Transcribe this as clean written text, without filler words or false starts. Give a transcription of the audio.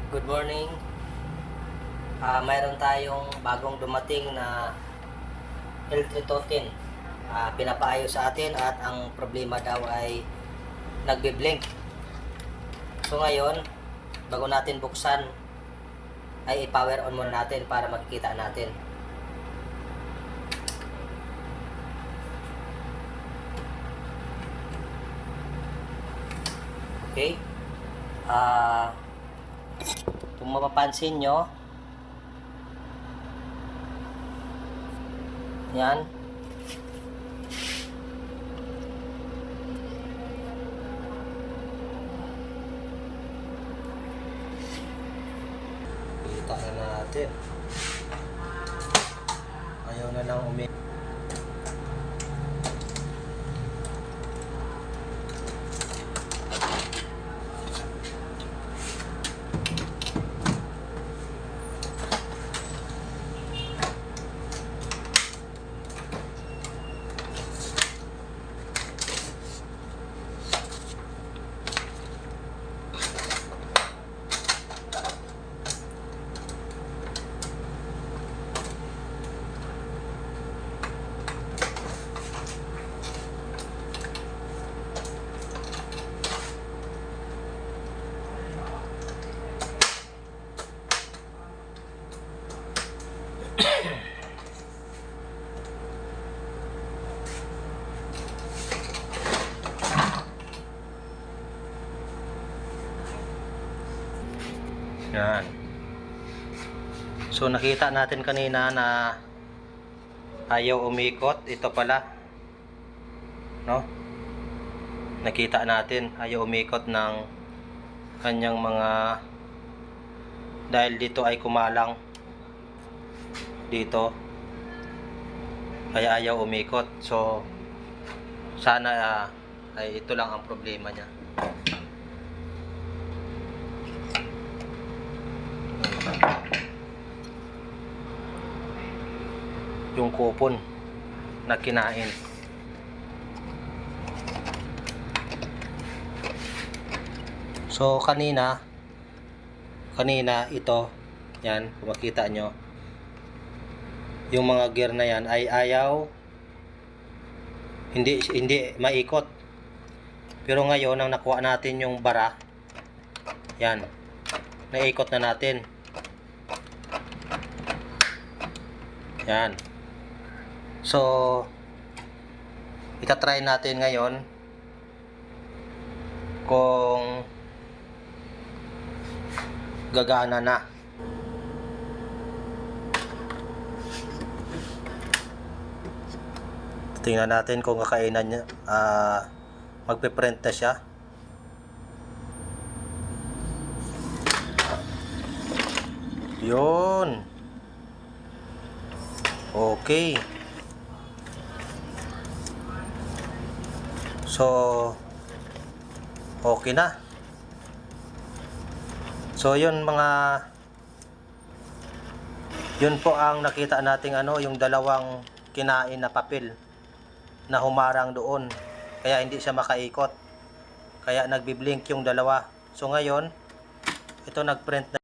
Good morning. Mayroon tayong bagong dumating na L310. Pinapaayos sa atin at ang problema daw ay nagbe-blink. So ngayon, bago natin buksan, ay i-power on muna natin para makikita natin. Okay. Kung mapapansin nyo, yan, kita na natin, ayaw na lang yan. So nakita natin kanina na ayaw umikot. Ito pala, no? Nakita natin ayaw umikot ng kanyang mga, dahil dito ay kumalang dito, kaya ayaw umikot. So sana ay ito lang ang problema niya. Yung kupon na kinain. So kanina ito, yan, kung makita nyo, yung mga gear na yan ay ayaw, hindi maikot. Pero ngayon nang nakuha natin yung bara, yan, naikot na natin. Yan. So itatry natin ngayon kung gagana na. Tingnan natin kung kakainan niya, magpe-print na siya. Yun. Okay. So okay na. So yun po ang nakita nating yung dalawang kinain na papel na humarang doon, kaya hindi siya makaikot, kaya nagbi-blink yung dalawa. So ngayon ito nagprint na